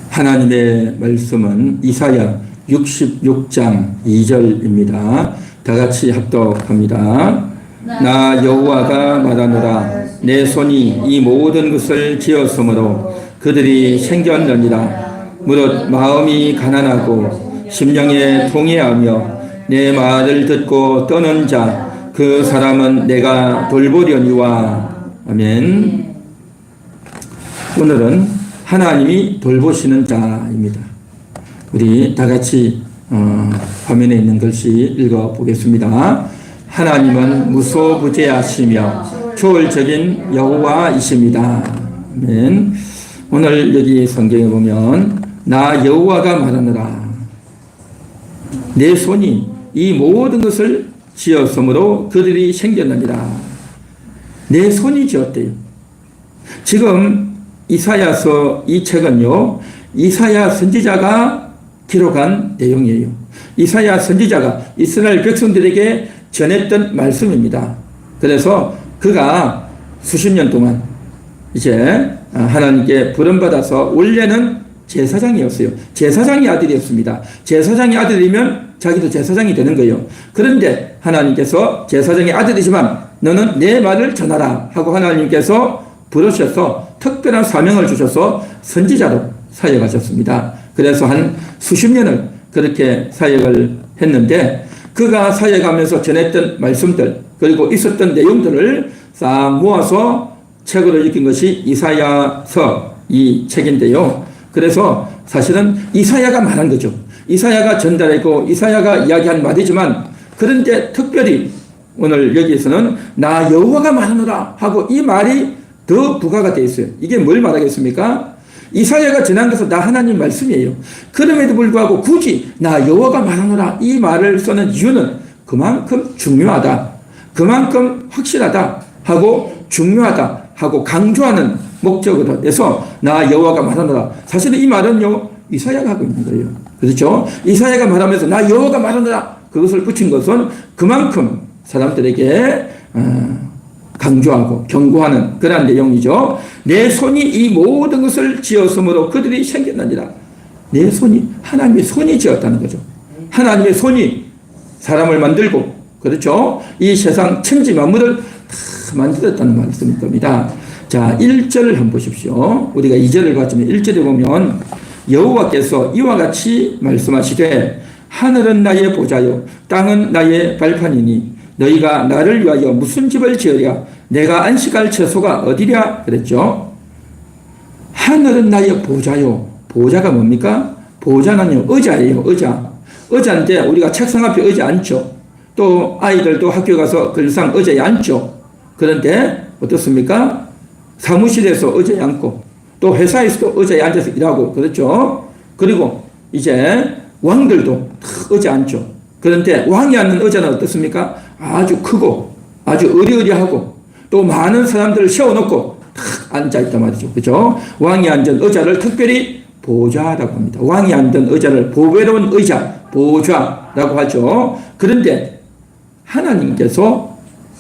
하나님의 말씀은 이사야 66장 2절입니다. 다 같이 합독합니다. 나 여호와가 말하노라. 내 손이 이 모든 것을 지었으므로 그들이 생겼느니라. 무릇 마음이 가난하고 심령에 통회하며 내 말을 듣고 떠는 자 그 사람은 내가 돌보려니와. 아멘. 오늘은 하나님이 돌보시는 자입니다. 우리 다 같이 화면에 있는 글씨 읽어보겠습니다. 하나님은 무소부재하시며 초월적인 여호와이십니다. 아멘. 오늘 여기 성경에 보면 나 여호와가 말하노라. 내 손이 이 모든 것을 지었으므로 그들이 생겼느니라. 내 손이 지었대요. 지금 이사야서 이 책은요, 이사야 선지자가 기록한 내용이에요. 이사야 선지자가 이스라엘 백성들에게 전했던 말씀입니다. 그래서 그가 수십 년 동안 이제 하나님께 부름받아서 원래는 제사장이었어요. 제사장의 아들이었습니다. 제사장의 아들이면 자기도 제사장이 되는 거예요. 그런데 하나님께서 제사장의 아들이지만 너는 내 말을 전하라 하고 하나님께서 부르셔서 특별한 사명을 주셔서 선지자로 사역하셨습니다. 그래서 한 수십 년을 그렇게 사역을 했는데 그가 사역하면서 전했던 말씀들 그리고 있었던 내용들을 싹 모아서 책으로 읽힌 것이 이사야서 이 책인데요. 그래서 사실은 이사야가 말한 거죠. 이사야가 전달했고 이사야가 이야기한 말이지만 그런데 특별히 오늘 여기에서는 나 여호와가 말하노라 하고 이 말이 더 부가가 되어 있어요. 이게 뭘 말하겠습니까? 이사야가 전한 것은 나 하나님 말씀이에요. 그럼에도 불구하고 굳이 나 여호와가 말하노라 이 말을 쓰는 이유는 그만큼 중요하다. 그만큼 확실하다 하고 중요하다 하고 강조하는 목적으로 해서 나 여호와가 말하노라. 사실은 이 말은요 이사야가 하고 있는 거예요. 그렇죠? 이사야가 말하면서 나 여호와가 말하노라 그것을 붙인 것은 그만큼 사람들에게 강조하고 경고하는 그러한 내용이죠. 내 손이 이 모든 것을 지었으므로 그들이 생겼느니라. 내 손이 하나님의 손이 지었다는 거죠. 하나님의 손이 사람을 만들고 그렇죠? 이 세상 천지 만물을 다 만들었다는 말씀일 겁니다. 자, 1절을 한번 보십시오. 우리가 2절을 봤지만 1절에 보면 여호와께서 이와 같이 말씀하시되 하늘은 나의 보좌요 땅은 나의 발판이니 너희가 나를 위하여 무슨 집을 지으랴 내가 안식할 처소가 어디랴 그랬죠. 하늘은 나의 보좌요. 보좌가 뭡니까? 보좌는요 의자예요. 의자인데 우리가 책상 앞에 의자 앉죠. 또 아이들도 학교 가서 글상 의자에 앉죠. 그런데 어떻습니까? 사무실에서 의자에 앉고 또 회사에서도 의자에 앉아서 일하고 그렇죠. 그리고 이제 왕들도 의자에 앉죠. 그런데 왕이 앉는 의자는 어떻습니까? 아주 크고 아주 으리으리하고 또 많은 사람들을 세워놓고 탁 앉아있단 말이죠. 그죠? 왕이 앉은 의자를 특별히 보좌라고 합니다. 왕이 앉은 의자를 보배로운 의자, 보좌라고 하죠. 그런데 하나님께서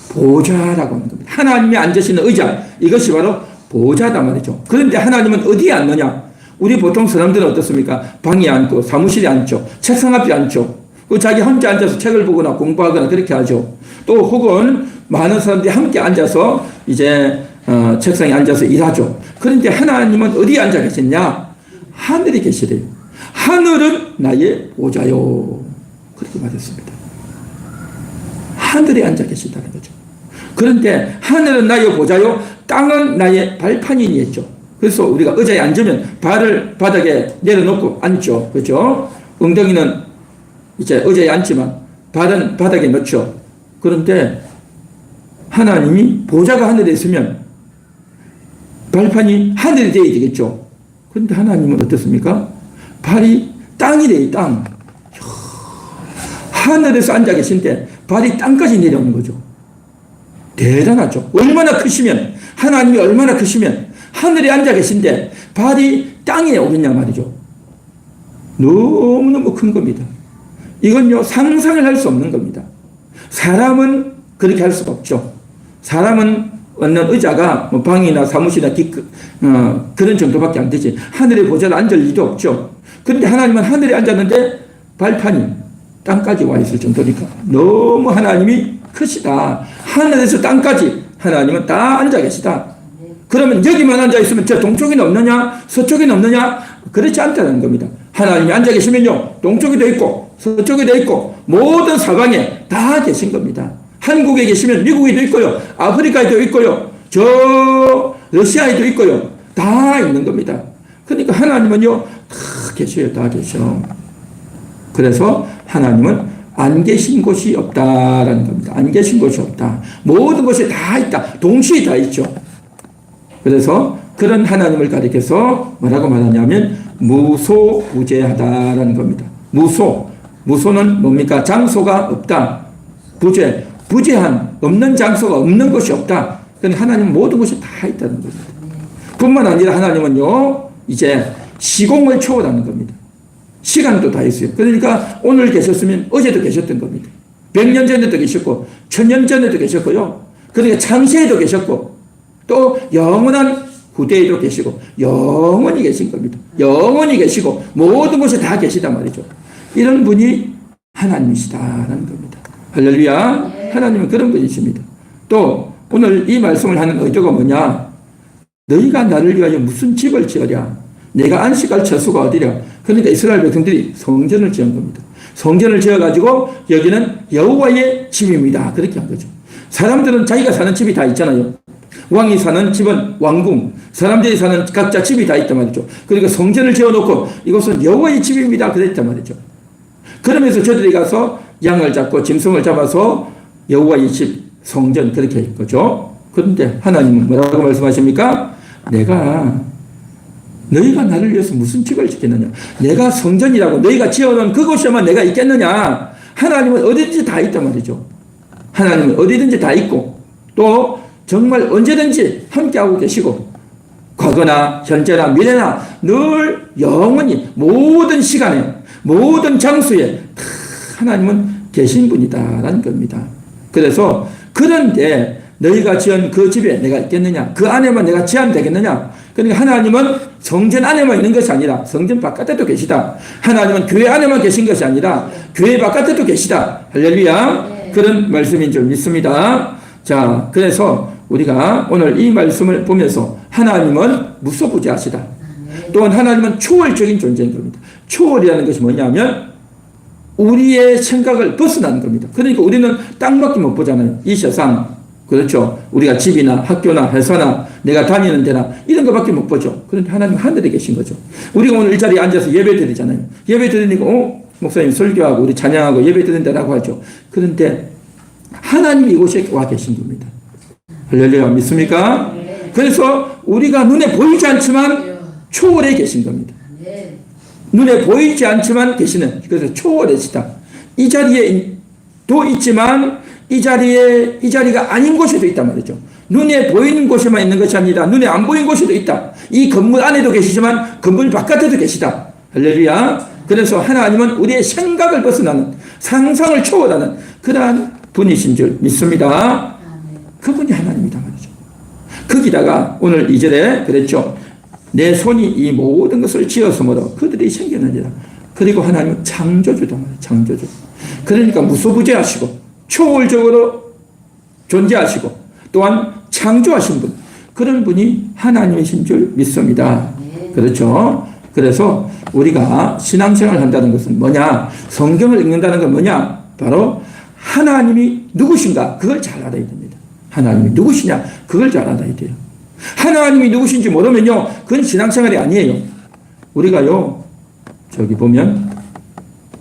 보좌라고 하는 겁니다. 하나님이 앉으시는 의자, 이것이 바로 보좌다 말이죠. 그런데 하나님은 어디에 앉느냐? 우리 보통 사람들은 어떻습니까? 방에 앉고 사무실에 앉죠. 책상 앞에 앉죠. 자기 혼자 앉아서 책을 보거나 공부하거나 그렇게 하죠. 또 혹은 많은 사람들이 함께 앉아서 이제 책상에 앉아서 일하죠. 그런데 하나님은 어디에 앉아 계셨냐? 하늘에 계시래요. 하늘은 나의 보좌요. 그렇게 말했습니다. 하늘에 앉아 계신다는 거죠. 그런데 하늘은 나의 보좌요 땅은 나의 발판이니 했죠. 그래서 우리가 의자에 앉으면 발을 바닥에 내려놓고 앉죠. 그렇죠? 엉덩이는 이제 의자에 앉지만 발은 바닥에 놓죠. 그런데 하나님이 보좌가 하늘에 있으면 발판이 하늘에 되어야 되겠죠. 그런데 하나님은 어떻습니까? 발이 땅이 돼요. 땅. 하늘에서 앉아 계신데 발이 땅까지 내려오는 거죠. 대단하죠. 얼마나 크시면 하나님이 얼마나 크시면 하늘에 앉아 계신데 발이 땅에 오겠냐 말이죠. 너무너무 큰 겁니다. 이건요 상상을 할 수 없는 겁니다. 사람은 그렇게 할 수가 없죠. 사람은 얻는 의자가 뭐 방이나 사무실이나 그런 정도밖에 안 되지. 하늘의 보좌에 앉을 일도 없죠. 그런데 하나님은 하늘에 앉았는데 발판이 땅까지 와 있을 정도니까 너무 하나님이 크시다. 하늘에서 땅까지 하나님은 다 앉아 계시다. 그러면 여기만 앉아 있으면 저 동쪽에는 없느냐 서쪽에는 없느냐 그렇지 않다는 겁니다. 하나님이 앉아 계시면요 동쪽에도 있고 서쪽에도 있고 모든 사방에 다 계신 겁니다. 한국에 계시면 미국에도 있고요 아프리카에도 있고요 저 러시아에도 있고요 다 있는 겁니다. 그러니까 하나님은요 다 계셔요. 다 계셔. 그래서 하나님은 안 계신 곳이 없다라는 겁니다. 안 계신 곳이 없다. 모든 곳에 다 있다. 동시에 다 있죠. 그래서 그런 하나님을 가리켜서 뭐라고 말하냐면 무소부재하다라는 겁니다. 무소는 뭡니까? 장소가 없다. 부재한 없는 장소가 없는 것이 없다. 그러니까 하나님은 모든 것이 다 있다는 겁니다. 뿐만 아니라 하나님은요 이제 시공을 초월하는 겁니다. 시간도 다 있어요. 그러니까 오늘 계셨으면 어제도 계셨던 겁니다. 100년 전에도 계셨고 1000년 전에도 계셨고요. 그러니까 창세에도 계셨고 또 영원한 후대에도 계시고 영원히 계신 겁니다. 영원히 계시고 모든 곳에 다 계시단 말이죠. 이런 분이 하나님이시다라는 겁니다. 할렐루야. 하나님은 그런 분이십니다. 또 오늘 이 말씀을 하는 의도가 뭐냐? 너희가 나를 위하여 무슨 집을 지으랴? 내가 안식할 처소가 어디랴? 그러니까 이스라엘 백성들이 성전을 지은 겁니다. 성전을 지어가지고 여기는 여호와의 집입니다. 그렇게 한 거죠. 사람들은 자기가 사는 집이 다 있잖아요. 왕이 사는 집은 왕궁, 사람들이 사는 각자 집이 다 있단 말이죠. 그러니까 성전을 지어놓고 이것은 여호와의 집입니다. 그랬단 말이죠. 그러면서 저들이 가서 양을 잡고 짐승을 잡아서 여호와의 집, 성전 그렇게 한 거죠. 그런데 하나님은 뭐라고 말씀하십니까? 너희가 나를 위해서 무슨 집을 짓겠느냐? 내가 성전이라고 너희가 지어놓은 그곳에만 내가 있겠느냐? 하나님은 어디든지 다 있단 말이죠. 하나님은 어디든지 다 있고 또 정말 언제든지 함께하고 계시고 과거나 현재나 미래나 늘 영원히 모든 시간에 모든 장소에 다 하나님은 계신 분이다라는 겁니다. 그래서 그런데 너희가 지은 그 집에 내가 있겠느냐? 그 안에만 내가 제한되겠느냐? 그러니까 하나님은 성전 안에만 있는 것이 아니라 성전 바깥에도 계시다. 하나님은 교회 안에만 계신 것이 아니라 교회 바깥에도 계시다. 할렐루야. 그런 말씀인 줄 믿습니다. 자, 그래서 우리가 오늘 이 말씀을 보면서 하나님은 무소부재하시다. 또한 하나님은 초월적인 존재인 겁니다. 초월이라는 것이 뭐냐면 우리의 생각을 벗어나는 겁니다. 그러니까 우리는 땅밖에 못 보잖아요. 이 세상. 그렇죠. 우리가 집이나 학교나 회사나 내가 다니는 데나 이런 것밖에 못 보죠. 그런데 하나님은 하늘에 계신 거죠. 우리가 오늘 이 자리에 앉아서 예배 드리잖아요. 예배 드리니까 목사님 설교하고 우리 찬양하고 예배 드린다라고 하죠. 그런데 하나님이 이곳에 와 계신 겁니다. 할렐루야. 믿습니까? 그래서 우리가 눈에 보이지 않지만 초월해 계신 겁니다. 눈에 보이지 않지만 계시는, 그래서 초월해지다. 이 자리에도 있지만 이 자리가 아닌 곳에도 있단 말이죠. 눈에 보이는 곳에만 있는 것이 아니라 눈에 안 보이는 곳에도 있다. 이 건물 안에도 계시지만 건물 바깥에도 계시다. 할렐루야. 그래서 하나님은 우리의 생각을 벗어나는, 상상을 초월하는 그러한 분이신 줄 믿습니다. 그분이 하나님이다 말이죠. 거기다가 오늘 2절에 그랬죠. 내 손이 이 모든 것을 지었으므로 그들이 생겨나니라. 그리고 하나님은 창조주다 말이에요. 창조주. 그러니까 무소부재하시고 초월적으로 존재하시고 또한 창조하신 분, 그런 분이 하나님이신 줄 믿습니다. 그렇죠. 그래서 우리가 신앙생활을 한다는 것은 뭐냐? 성경을 읽는다는 건 뭐냐? 바로 하나님이 누구신가? 그걸 잘 알아야 됩니다. 하나님이 누구시냐? 그걸 잘 알아야 돼요. 하나님이 누구신지 모르면요, 그건 신앙생활이 아니에요. 우리가요, 저기 보면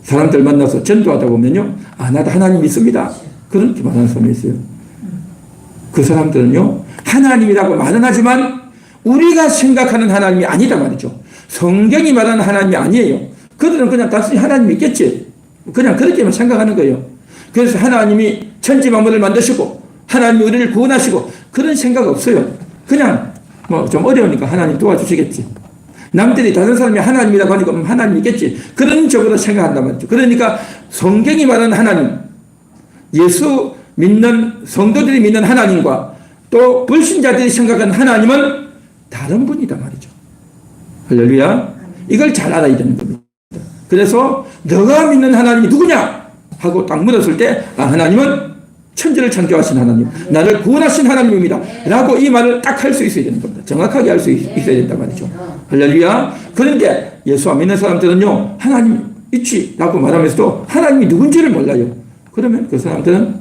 사람들 만나서 전도하다 보면요, 나도 하나님 믿습니다. 그렇게 말하는 사람이 있어요. 그 사람들은요, 하나님이라고 말은 하지만 우리가 생각하는 하나님이 아니다 말이죠. 성경이 말하는 하나님이 아니에요. 그들은 그냥 단순히 하나님이 있겠지. 그냥 그렇게만 생각하는 거예요. 그래서 하나님이 천지 만물을 만드시고 하나님이 우리를 구원하시고 그런 생각 없어요. 그냥 뭐 좀 어려우니까 하나님 도와주시겠지. 남들이 다른 사람이 하나님이라고 하니까 하나님 있겠지. 그런 쪽으로 생각한단 말이죠. 그러니까 성경이 말하는 하나님, 예수 믿는 성도들이 믿는 하나님과 또 불신자들이 생각하는 하나님은 다른 분이다 말이죠. 할렐루야. 이걸 잘 알아야 되는 겁니다. 그래서 너가 믿는 하나님이 누구냐 하고 딱 물었을 때 하나님은 천지를 창조하신 하나님, 나를 구원하신 하나님입니다 라고 이 말을 딱 할 수 있어야 되는 겁니다. 정확하게 할 수 있어야 된단 말이죠. 할렐루야. 그런데 예수 안 믿는 사람들은요, 하나님 있지 라고 말하면서도 하나님이 누군지를 몰라요. 그러면 그 사람들은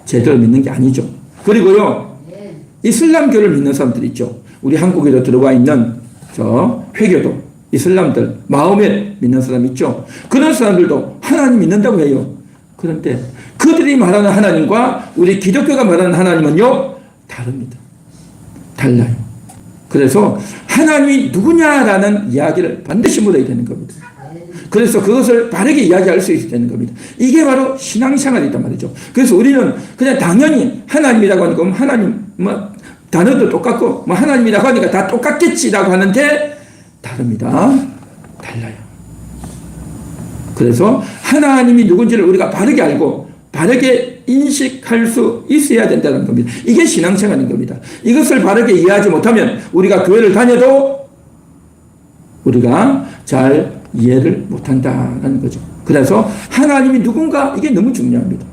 제대로 믿는 게 아니죠. 그리고요, 이슬람교를 믿는 사람들 있죠. 우리 한국에도 들어와 있는 저 회교도 이슬람들 마음에 믿는 사람 있죠. 그런 사람들도 하나님 믿는다고 해요. 그런데 그들이 말하는 하나님과 우리 기독교가 말하는 하나님은요, 다릅니다. 달라요. 그래서 하나님이 누구냐라는 이야기를 반드시 물어야 되는 겁니다. 그래서 그것을 바르게 이야기할 수 있어야 되는 겁니다. 이게 바로 신앙생활이란 말이죠. 그래서 우리는 그냥 당연히 하나님이라고 하니까 하나님 단어도 똑같고 하나님이라고 하니까 다 똑같겠지라고 하는데 다릅니다. 달라요. 그래서 하나님이 누군지를 우리가 바르게 알고 바르게 인식할 수 있어야 된다는 겁니다. 이게 신앙생활인 겁니다. 이것을 바르게 이해하지 못하면 우리가 교회를 다녀도 우리가 잘 이해를 못한다는 거죠. 그래서 하나님이 누군가 이게 너무 중요합니다.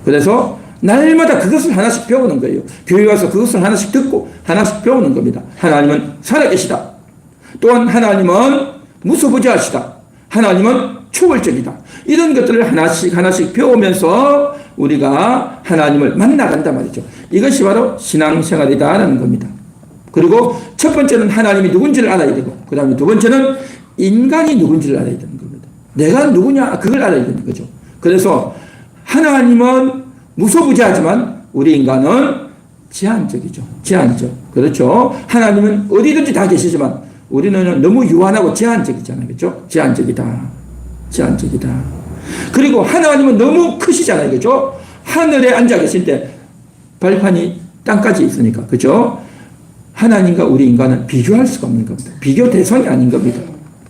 그래서 날마다 그것을 하나씩 배우는 거예요. 교회 와서 그것을 하나씩 듣고 하나씩 배우는 겁니다. 하나님은 살아계시다. 또한 하나님은 무소부재하시다. 하나님은 초월적이다. 이런 것들을 하나씩 배우면서 우리가 하나님을 만나간단 말이죠. 이것이 바로 신앙생활이다라는 겁니다. 그리고 첫 번째는 하나님이 누군지를 알아야 되고, 그 다음에 두 번째는 인간이 누군지를 알아야 되는 겁니다. 내가 누구냐 그걸 알아야 되는 거죠. 그래서 하나님은 무소부재하지만 우리 인간은 제한적이죠. 제한적. 그렇죠. 하나님은 어디든지 다 계시지만 우리는 너무 유한하고 제한적이잖아요. 그렇죠? 제한적이다. 제한적이다. 그리고 하나님은 너무 크시잖아요. 그렇죠? 하늘에 앉아 계신데 발판이 땅까지 있으니까. 그렇죠? 하나님과 우리 인간은 비교할 수가 없는 겁니다. 비교 대상이 아닌 겁니다.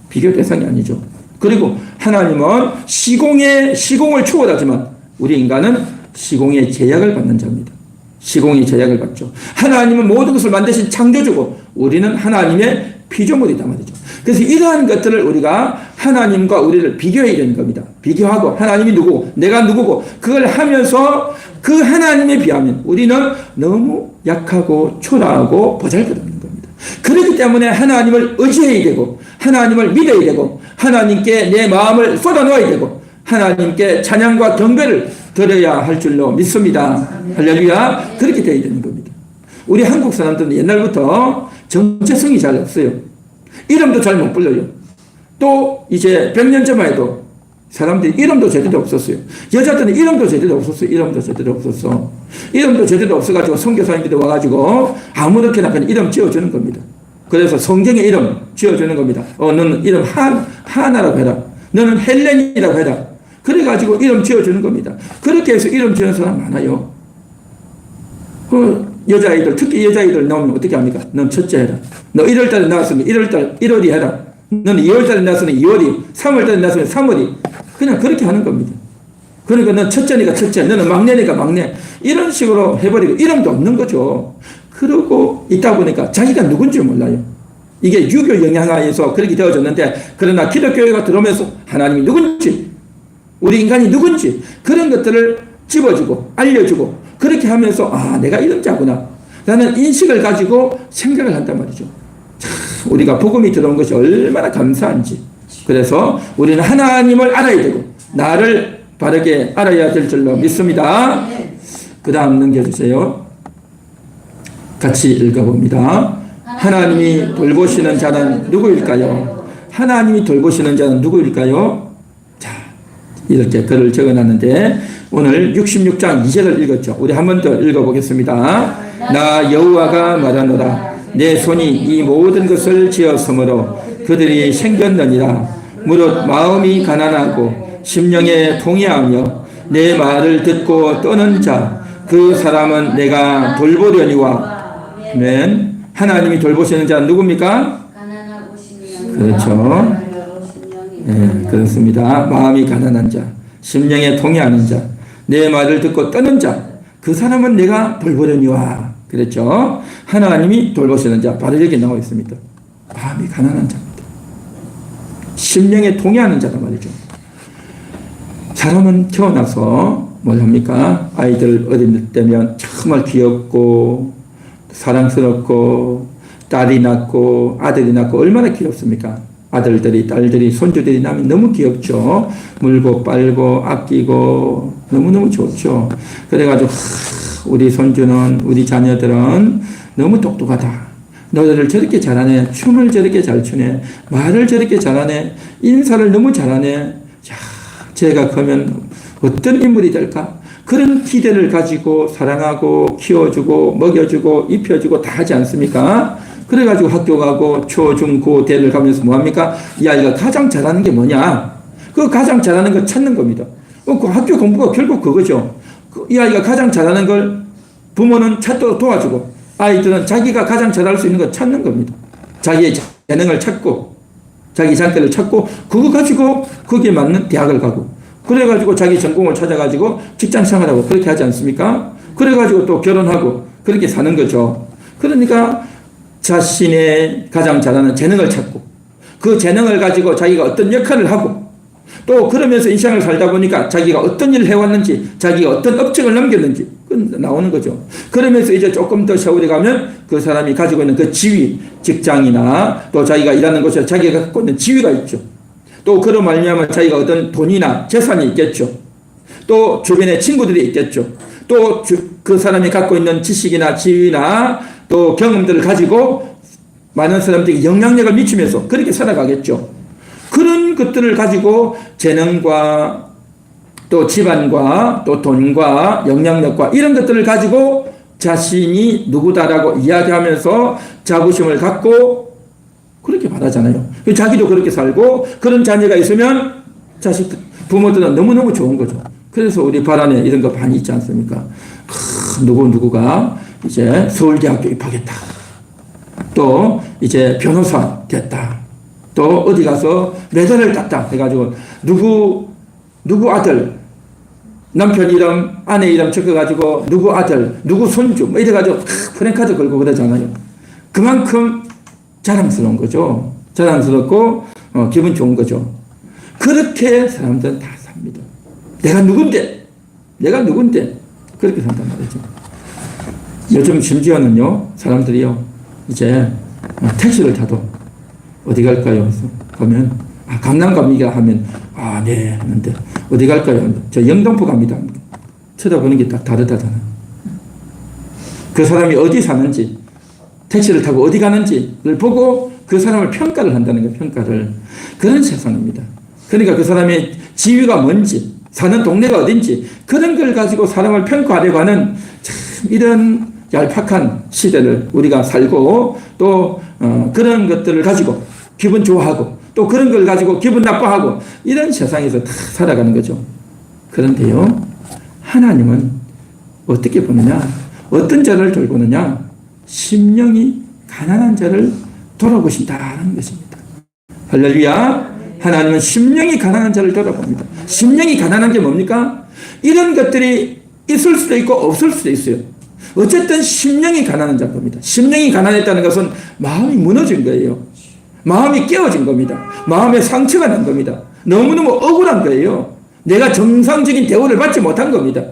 비교 대상이 아니죠. 그리고 하나님은 시공을 초월하지만 우리 인간은 시공의 제약을 받는 자입니다. 시공의 제약을 받죠. 하나님은 모든 것을 만드신 창조주고 우리는 하나님의 피조물이다 말이죠. 그래서 이러한 것들을 우리가 하나님과 우리를 비교해야 되는 겁니다. 비교하고 하나님이 누구고 내가 누구고 그걸 하면서 그 하나님에 비하면 우리는 너무 약하고 초라하고 보잘것없는 겁니다. 그렇기 때문에 하나님을 의지해야 되고 하나님을 믿어야 되고 하나님께 내 마음을 쏟아놓아야 되고 하나님께 찬양과 경배를 드려야 할 줄로 믿습니다. 할렐루야. 그렇게 되어야 되는 겁니다. 우리 한국 사람들은 옛날부터 정체성이 잘 없어요. 이름도 잘 못 불러요. 또 이제 100년 전만 해도 사람들이 이름도 제대로 없었어요. 여자들은 이름도 제대로 없었어요. 이름도 제대로 없었어. 이름도 제대로 없어가지고 선교사님들이 와가지고 아무렇게나 그냥 이름 지어주는 겁니다. 그래서 성경에 이름 지어주는 겁니다. 너는 이름 하나라고 해라. 너는 헬렌이라고 해라. 그래가지고 이름 지어주는 겁니다. 그렇게 해서 이름 지어주는 사람 많아요. 여자아이들, 특히 여자아이들 나오면 어떻게 합니까? 넌 첫째 해라. 너 1월달에 나왔으면 1월이 해라. 너는 2월달에 나왔으면 2월이, 3월달에 나왔으면 3월이. 그냥 그렇게 하는 겁니다. 그러니까 넌 첫째니까 첫째, 너는 막내니까 막내. 이런 식으로 해버리고 이름도 없는 거죠. 그러고 있다 보니까 자기가 누군지 몰라요. 이게 유교 영향하에서 그렇게 되어졌는데, 그러나 기독교회가 들어오면서 하나님이 누군지, 우리 인간이 누군지 그런 것들을 집어주고 알려주고 그렇게 하면서 내가 이런 자구나 라는 인식을 가지고 생각을 한단 말이죠. 참, 우리가 복음이 들어온 것이 얼마나 감사한지. 그래서 우리는 하나님을 알아야 되고 나를 바르게 알아야 될 줄로 믿습니다. 그 다음 넘겨주세요. 같이 읽어봅니다. 하나님이 돌보시는 자는 누구일까요? 하나님이 돌보시는 자는 누구일까요? 자, 이렇게 글을 적어놨는데 오늘 66장 2절을 읽었죠. 우리 한 번 더 읽어보겠습니다. 나 여호와가 말하노라. 내 손이 이 모든 것을 지었으므로 그들이 생겼느니라. 무릇 마음이 가난하고 심령에 통회하며 내 말을 듣고 떠는 자 그 사람은 내가 돌보려니와. 아멘. 하나님이 돌보시는 자는 누굽니까? 그렇죠. 네, 그렇습니다. 마음이 가난한 자, 심령에 통회하는 자, 내 말을 듣고 떠는 자, 그 사람은 내가 돌보려니와. 그랬죠. 하나님이 돌보시는 자, 바로 여기 나와 있습니다. 마음이 가난한 자입니다. 심령에 동의하는 자가 말이죠. 사람은 태어나서 뭘 합니까? 아이들 어릴 때면 정말 귀엽고 사랑스럽고 딸이 낳고 아들이 낳고 얼마나 귀엽습니까? 아들들이 딸들이 손주들이 나면 너무 귀엽죠. 물고 빨고 아끼고 너무너무 좋죠. 그래가지고 우리 손주는 우리 자녀들은 너무 똑똑하다. 노래를 저렇게 잘하네. 춤을 저렇게 잘 추네. 말을 저렇게 잘하네. 인사를 너무 잘하네. 야, 제가 크면 어떤 인물이 될까? 그런 기대를 가지고 사랑하고 키워주고 먹여주고 입혀주고 다 하지 않습니까? 그래가지고 학교 가고 초, 중, 고, 대를 가면서 뭐합니까? 이 아이가 가장 잘하는 게 뭐냐? 그 가장 잘하는 걸 찾는 겁니다. 그 학교 공부가 결국 그거죠. 이 아이가 가장 잘하는 걸 부모는 찾도록 도와주고 아이들은 자기가 가장 잘할 수 있는 걸 찾는 겁니다. 자기의 재능을 찾고 자기 장대를 찾고 그거 가지고 거기에 맞는 대학을 가고 그래가지고 자기 전공을 찾아가지고 직장 생활하고 그렇게 하지 않습니까? 그래가지고 또 결혼하고 그렇게 사는 거죠. 그러니까 자신의 가장 잘하는 재능을 찾고 그 재능을 가지고 자기가 어떤 역할을 하고 또 그러면서 인생을 살다 보니까 자기가 어떤 일을 해왔는지 자기가 어떤 업적을 남겼는지 나오는 거죠. 그러면서 이제 조금 더 세월이 가면 그 사람이 가지고 있는 그 지위, 직장이나 또 자기가 일하는 곳에 자기가 갖고 있는 지위가 있죠. 또 그로 말미암아 자기가 어떤 돈이나 재산이 있겠죠. 또 주변에 친구들이 있겠죠. 또 그 사람이 갖고 있는 지식이나 지위나 또 경험들을 가지고 많은 사람들에게 영향력을 미치면서 그렇게 살아가겠죠. 그런 것들을 가지고 재능과 또 집안과 또 돈과 영향력과 이런 것들을 가지고 자신이 누구다라고 이야기하면서 자부심을 갖고 그렇게 말하잖아요. 자기도 그렇게 살고 그런 자녀가 있으면 자식 부모들은 너무너무 좋은 거죠. 그래서 우리 발안에 이런 거 많이 있지 않습니까? 누구가 이제 서울대학교 입학했다. 또 이제 변호사 됐다. 또 어디 가서 메달을 땄다 해가지고 누구 아들 남편 이름 아내 이름 적어가지고 누구 아들 누구 손주 뭐 이래가지고 프랜카드 걸고 그러잖아요. 그만큼 자랑스러운 거죠. 자랑스럽고 기분 좋은 거죠. 그렇게 사람들은 다 삽니다. 내가 누군데 그렇게 산단 말이죠. 요즘 심지어는요 사람들이요 이제 택시를 타도 어디 갈까요? 그래서 가면 강남 갑니까? 하면 네 하는데 어디 갈까요? 저 영등포 갑니다. 쳐다보는 게 다 다르다잖아요. 그 사람이 어디 사는지 택시를 타고 어디 가는지를 보고 그 사람을 평가를 한다는 거예요. 평가를. 그런 세상입니다. 그러니까 그 사람의 지위가 뭔지 사는 동네가 어딘지 그런 걸 가지고 사람을 평가하려고 하는 참 이런 얄팍한 시대를 우리가 살고 또 그런 것들을 가지고 기분 좋아하고 또 그런 걸 가지고 기분 나빠하고 이런 세상에서 다 살아가는 거죠. 그런데요 하나님은 어떻게 보느냐 어떤 자를 돌보느냐 심령이 가난한 자를 돌아보신다는 것입니다. 할렐루야. 하나님은 심령이 가난한 자를 돌아봅니다. 심령이 가난한 게 뭡니까? 이런 것들이 있을 수도 있고 없을 수도 있어요. 어쨌든 심령이 가난한 자를 봅니다. 심령이 가난했다는 것은 마음이 무너진 거예요. 마음이 깨어진 겁니다. 마음에 상처가 난 겁니다. 너무너무 억울한 거예요. 내가 정상적인 대우를 받지 못한 겁니다.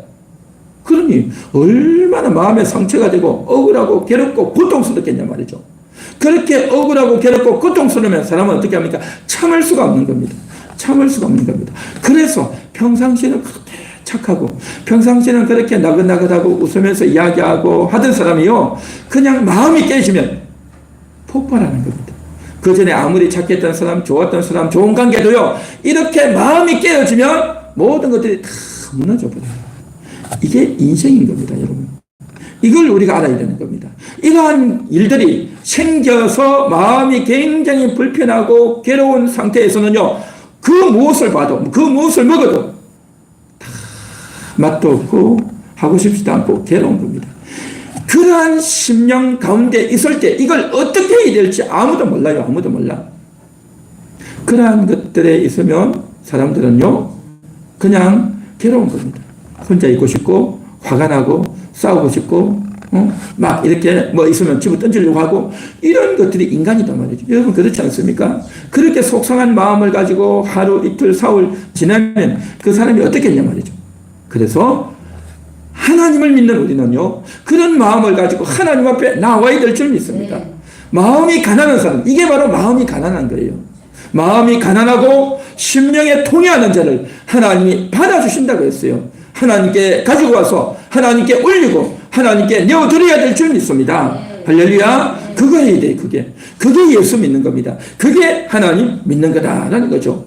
그러니 얼마나 마음에 상처가 되고 억울하고 괴롭고 고통스럽겠냐 말이죠. 그렇게 억울하고 괴롭고 고통스러우면 사람은 어떻게 합니까? 참을 수가 없는 겁니다. 참을 수가 없는 겁니다. 그래서 평상시에는 그렇게 착하고 평상시에는 그렇게 나긋나긋하고 웃으면서 이야기하고 하던 사람이요 그냥 마음이 깨지면 폭발하는 겁니다. 그 전에 아무리 착했던 사람, 좋았던 사람, 좋은 관계도요 이렇게 마음이 깨어지면 모든 것들이 다 무너져 버려요. 이게 인생인 겁니다, 여러분. 이걸 우리가 알아야 되는 겁니다. 이러한 일들이 생겨서 마음이 굉장히 불편하고 괴로운 상태에서는요, 그 무엇을 봐도, 그 무엇을 먹어도 다 맛도 없고 하고 싶지도 않고 괴로운 겁니다. 그러한 심령 가운데 있을 때 이걸 어떻게 해야 될지 아무도 몰라요. 아무도 몰라. 그러한 것들에 있으면 사람들은요, 그냥 괴로운 겁니다. 혼자 있고 싶고, 화가 나고, 싸우고 싶고, 막 이렇게 뭐 있으면 집어 던지려고 하고 이런 것들이 인간이단 말이죠. 여러분 그렇지 않습니까? 그렇게 속상한 마음을 가지고 하루 이틀 사흘 지나면 그 사람이 어떻게 했냐 말이죠. 그래서 하나님을 믿는 우리는요 그런 마음을 가지고 하나님 앞에 나와야 될 줄 믿습니다. 마음이 가난한 사람, 이게 바로 마음이 가난한 거예요. 마음이 가난하고 심령에 통해하는 자를 하나님이 받아주신다고 했어요. 하나님께 가지고 와서 하나님께 올리고 하나님께 내어드려야 될 줄 믿습니다. 할렐루야. 그거 해야 돼. 그게 예수 믿는 겁니다. 그게 하나님 믿는 거다라는 거죠.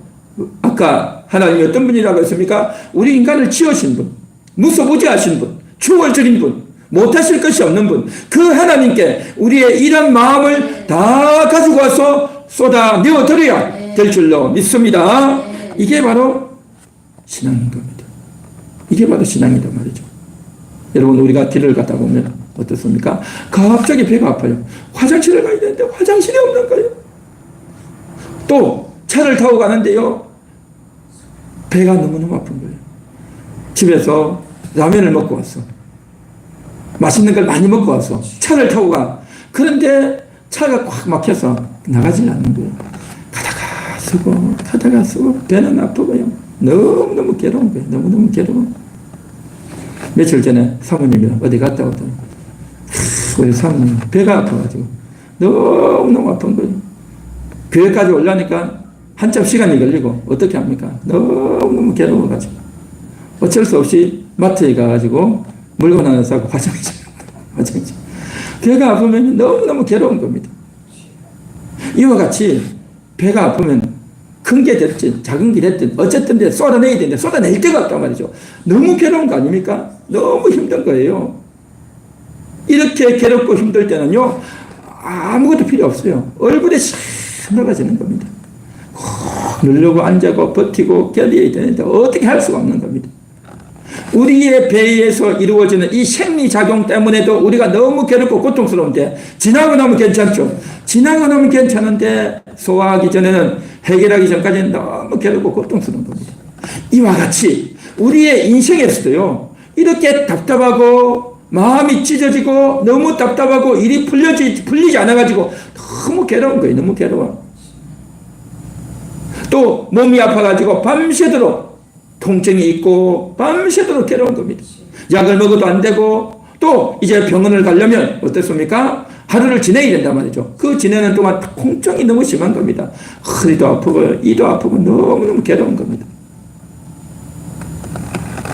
아까 하나님이 어떤 분이라고 했습니까? 우리 인간을 지으신 분, 무소부지하신 분, 충월적인 분, 못하실 것이 없는 분, 그 하나님께 우리의 이런 마음을 다 가지고 와서 쏟아 내어드려야 될 줄로 믿습니다. 이게 바로 신앙인 겁니다. 이게 바로 신앙이다 말이죠. 여러분 우리가 길을 가다 보면 어떻습니까? 갑자기 배가 아파요. 화장실을 가야 되는데 화장실이 없는 거예요. 또 차를 타고 가는데요. 배가 너무너무 아픈 거예요. 집에서 라면을 먹고 왔어. 맛있는 걸 많이 먹고 왔어. 차를 타고 가. 그런데 차가 꽉 막혀서 나가질 않는 거예요. 가다가 쓰고 배는 아프고요. 너무너무 괴로운 거예요. 너무너무 괴로워. 며칠 전에 사모님이 어디 갔다 오더니 우리 사모님 배가 아파가지고 너무너무 아픈 거예요. 교회까지 오려니까 한참 시간이 걸리고 어떻게 합니까? 너무너무 괴로워가지고 어쩔 수 없이 마트에 가가지고 물건 하나 사고 화장실. 배가 아프면 너무너무 괴로운 겁니다. 이와 같이 배가 아프면 큰 게 됐든 작은 게 됐든 어쨌든 쏟아내야 되는데 쏟아낼 데가 없단 말이죠. 너무 괴로운 거 아닙니까? 너무 힘든 거예요. 이렇게 괴롭고 힘들 때는요 아무것도 필요 없어요. 얼굴에 시원해지는 겁니다. 꼭 누르고 앉아고 버티고 견뎌야 되는데 어떻게 할 수가 없는 겁니다. 우리의 배에서 이루어지는 이 생리작용 때문에도 우리가 너무 괴롭고 고통스러운데 지나고 나면 괜찮죠. 지나고 나면 괜찮은데 소화하기 전에는 해결하기 전까지는 너무 괴롭고 고통스러운 겁니다. 이와 같이 우리의 인생에서도요 이렇게 답답하고 마음이 찢어지고 너무 답답하고 일이 풀리지 않아가지고 너무 괴로운 거예요. 너무 괴로워. 또 몸이 아파가지고 밤새도록 통증이 있고 밤새도록 괴로운 겁니다. 약을 먹어도 안 되고 또 이제 병원을 가려면 어떻습니까? 하루를 지내야 된단 말이죠. 그 지내는 동안 통증이 너무 심한 겁니다. 허리도 아프고 이도 아프고 너무너무 괴로운 겁니다.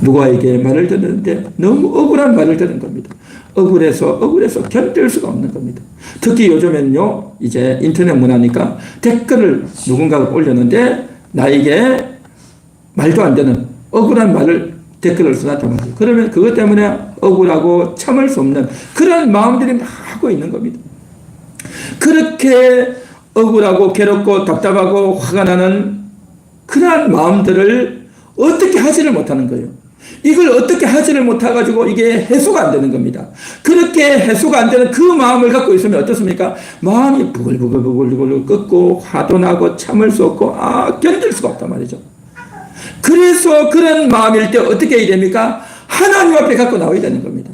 누구에게 말을 듣는데 너무 억울한 말을 듣는 겁니다. 억울해서 견딜 수가 없는 겁니다. 특히 요즘에는요 이제 인터넷 문화니까 댓글을 누군가가 올렸는데 나에게 말도 안 되는 억울한 말을 댓글을 써놨단 말이에요. 그러면 그것 때문에 억울하고 참을 수 없는 그런 마음들이 막 하고 있는 겁니다. 그렇게 억울하고 괴롭고 답답하고 화가 나는 그러한 마음들을 어떻게 하지를 못하는 거예요. 이걸 어떻게 하지를 못해가지고 이게 해소가 안 되는 겁니다. 그렇게 해소가 안 되는 그 마음을 갖고 있으면 어떻습니까? 마음이 부글부글 끓고 화도 나고 참을 수 없고 견딜 수가 없단 말이죠. 그래서 그런 마음일 때 어떻게 해야 됩니까? 하나님 앞에 갖고 나와야 되는 겁니다.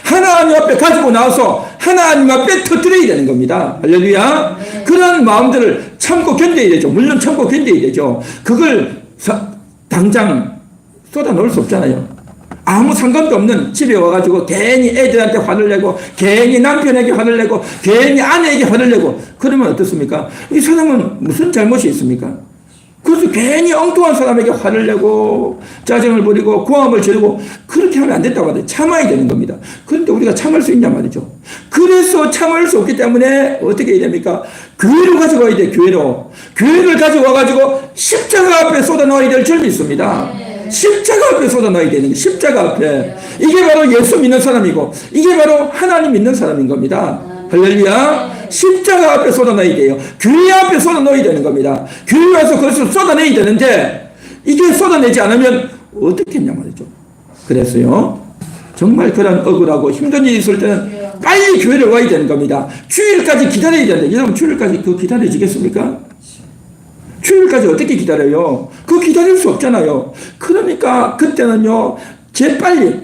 하나님 앞에 가지고 나와서 하나님 앞에 터뜨려야 되는 겁니다. 할렐루야. 그런 마음들을 참고 견뎌야 되죠. 물론 참고 견뎌야 되죠. 그걸 당장 쏟아 놓을 수 없잖아요. 아무 상관도 없는 집에 와가지고 괜히 애들한테 화를 내고 괜히 남편에게 화를 내고 괜히 아내에게 화를 내고 그러면 어떻습니까? 이 사람은 무슨 잘못이 있습니까? 그래서 괜히 엉뚱한 사람에게 화를 내고 짜증을 부리고 고함을 지르고 그렇게 하면 안 된다고 하더니 참아야 되는 겁니다. 그런데 우리가 참을 수 있냔 말이죠. 그래서 참을 수 없기 때문에 어떻게 해야 됩니까? 교회를 가지고 와야 돼. 교회를 가지고 와가지고 십자가 앞에 쏟아놓아야 될 줄 믿습니다. 십자가 앞에 쏟아놔야 되는 게 십자가 앞에 이게 바로 예수 믿는 사람이고 이게 바로 하나님 믿는 사람인 겁니다. 할렐루야. 십자가 앞에 쏟아놔야 돼요. 교회 앞에 쏟아놓아야 되는 겁니다. 교회 와서 그것을 쏟아내야 되는데 이게 쏟아내지 않으면 어떻게 했냐 말이죠. 그래서요 정말 그런 억울하고 힘든 일이 있을 때는 빨리 교회를 와야 되는 겁니다. 주일까지 기다려야 되는데 여러분 주일까지 그거 기다려지겠습니까? 주일까지 어떻게 기다려요? 그거 기다릴 수 없잖아요. 그러니까 그때는요 재빨리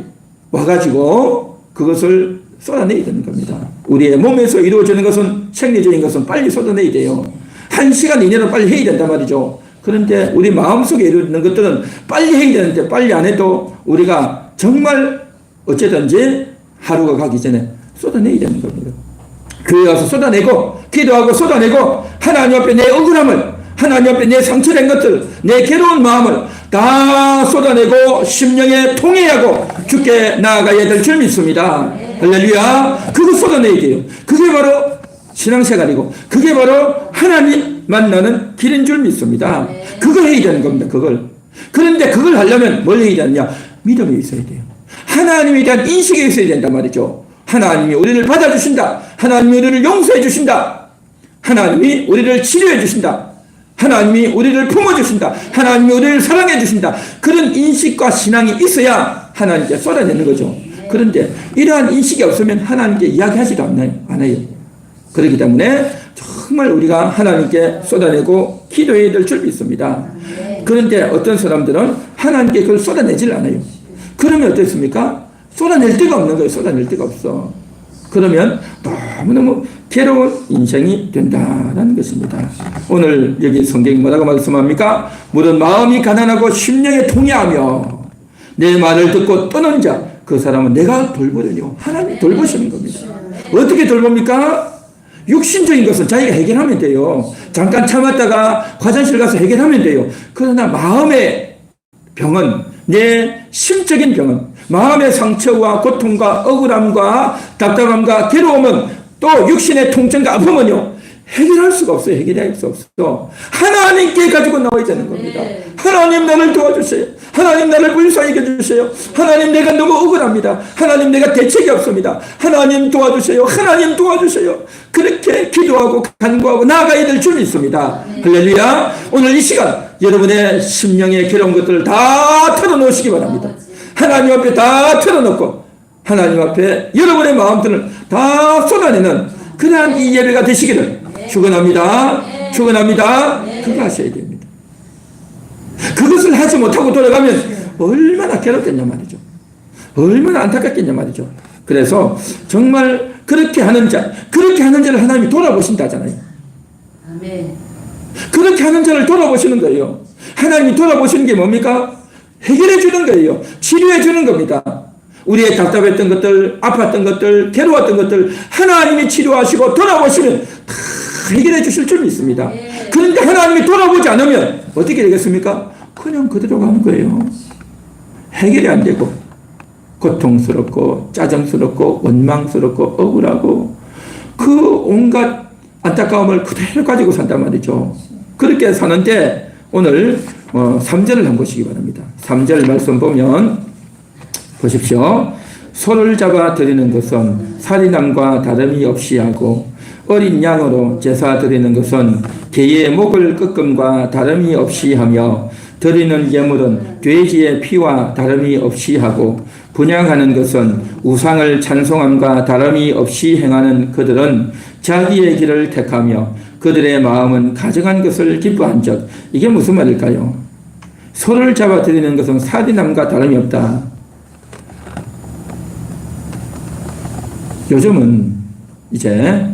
와가지고 그것을 쏟아내야 되는 겁니다. 우리의 몸에서 이루어지는 것은, 생리적인 것은 빨리 쏟아내야 돼요. 1시간 이내로 빨리 해야 된단 말이죠. 그런데 우리 마음속에 이루어지는 것들은 빨리 해야 되는데 빨리 안 해도 우리가 정말 어쨌든지 하루가 가기 전에 쏟아내야 되는 겁니다. 교회 와서 쏟아내고, 기도하고 쏟아내고, 하나님 앞에 내 억울함을, 하나님 앞에 내 상처된 것들, 내 괴로운 마음을 다 쏟아내고 심령에 통회하고 주께 나아가야 될 줄 믿습니다. 할렐루야. 그거 쏟아내야 돼요. 그게 바로 신앙생활이고, 그게 바로 하나님 만나는 길인 줄 믿습니다. 그걸 해야 되는 겁니다. 그걸. 그런데 그걸 하려면 뭘 해야 되느냐? 믿음이 있어야 돼요. 하나님에 대한 인식이 있어야 된단 말이죠. 하나님이 우리를 받아주신다. 하나님이 우리를 용서해 주신다. 하나님이 우리를 치료해 주신다. 하나님이 우리를 품어주신다. 하나님이 우리를 사랑해 주신다. 그런 인식과 신앙이 있어야 하나님께 쏟아내는 거죠. 그런데 이러한 인식이 없으면 하나님께 이야기하지도 않아요. 그렇기 때문에 정말 우리가 하나님께 쏟아내고 기도해야 될 줄 믿습니다. 그런데 어떤 사람들은 하나님께 그걸 쏟아내질 않아요. 그러면 어떻습니까? 쏟아낼 데가 없는 거예요. 쏟아낼 데가 없어. 그러면 너무너무 괴로운 인생이 된다는 것입니다. 오늘 여기 성경이 뭐라고 말씀합니까? 무릇 마음이 가난하고 심령에 통해하며 내 말을 듣고 떠는 자, 그 사람은 내가 돌보려니요. 하나님이 돌보시는 겁니다. 어떻게 돌봅니까? 육신적인 것은 자기가 해결하면 돼요. 잠깐 참았다가 화장실 가서 해결하면 돼요. 그러나 마음의 병은, 내 심적인 병은, 마음의 상처와 고통과 억울함과 답답함과 괴로움은, 또 육신의 통증과 아픔은요, 해결할 수가 없어요. 해결할 수 없어. 하나님께 가지고 나와야 되는 겁니다. 하나님 나를 도와주세요. 하나님 나를 불쌍히 여겨주세요. 하나님 내가 너무 억울합니다. 하나님 내가 대책이 없습니다. 하나님 도와주세요. 하나님 도와주세요. 그렇게 기도하고 간구하고 나아가야 될 줄 믿습니다. 할렐루야. 오늘 이 시간 여러분의 심령의 괴로운 것들을 다 털어놓으시기 바랍니다. 하나님 앞에 다 털어놓고 하나님 앞에 여러분의 마음들을 다 쏟아내는 그러한 이 예배가 되시기를 축원합니다. 축원합니다. 그거 하셔야 됩니다. 그것을 하지 못하고 돌아가면 얼마나 괴롭겠냐 말이죠. 얼마나 안타깝겠냐 말이죠. 그래서 정말 그렇게 하는 자를 하나님이 돌아보신다잖아요. 아멘. 그렇게 하는 자를 돌아보시는 거예요. 하나님이 돌아보시는 게 뭡니까? 해결해 주는 거예요. 치료해 주는 겁니다. 우리의 답답했던 것들, 아팠던 것들, 괴로웠던 것들 하나님이 치료하시고 돌아보시면 다 해결해 주실 줄 믿습니다. 그런데 하나님이 돌아보지 않으면 어떻게 되겠습니까? 그냥 그대로 가는 거예요. 해결이 안 되고 고통스럽고 짜증스럽고 원망스럽고 억울하고 그 온갖 안타까움을 그대로 가지고 산단 말이죠. 그렇게 사는데 오늘 3절을 한번 보시기 바랍니다. 3절 말씀 보면 보십시오. 소를 잡아 드리는 것은 살인함과 다름이 없이 하고 어린 양으로 제사 드리는 것은 개의 목을 꺾음과 다름이 없이 하며 드리는 예물은 돼지의 피와 다름이 없이 하고 분향하는 것은 우상을 찬송함과 다름이 없이 행하는 그들은 자기의 길을 택하며 그들의 마음은 가증한 것을 기뻐한즉. 이게 무슨 말일까요? 소를 잡아 드리는 것은 살인함과 다름이 없다. 요즘은 이제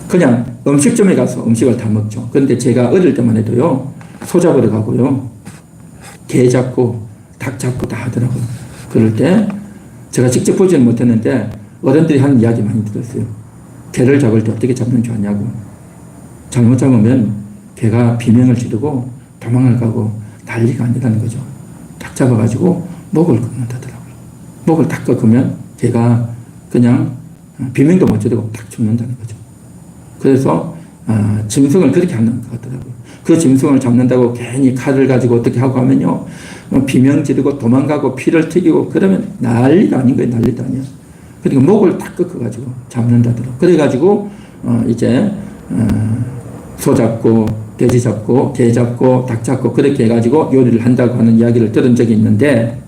그냥 음식점에 가서 음식을 다 먹죠. 그런데 제가 어릴 때만 해도요, 소 잡으러 가고요, 개 잡고 닭 잡고 다 하더라고요. 그럴 때 제가 직접 보지는 못했는데 어른들이 하는 이야기 많이 들었어요. 개를 잡을 때 어떻게 잡는 줄 아냐고. 잘못 잡으면 개가 비명을 지르고 도망을 가고 난리가 아니라는 거죠. 딱 잡아가지고 목을 꺾는다더라고요. 목을 딱 꺾으면 개가 그냥 비명도 못 지르고 딱 죽는다는 거죠. 그래서 짐승을 그렇게 하는 것 같더라고요. 그 짐승을 잡는다고 괜히 칼을 가지고 어떻게 하고 하면요, 비명 지르고 도망가고 피를 튀기고 그러면 난리가 아닌 거예요. 난리도 아니야. 그러니까 목을 딱 꺾어가지고 잡는다더라고요. 그래가지고 이제 소 잡고 돼지 잡고 개 잡고 닭 잡고 그렇게 해가지고 요리를 한다고 하는 이야기를 들은 적이 있는데,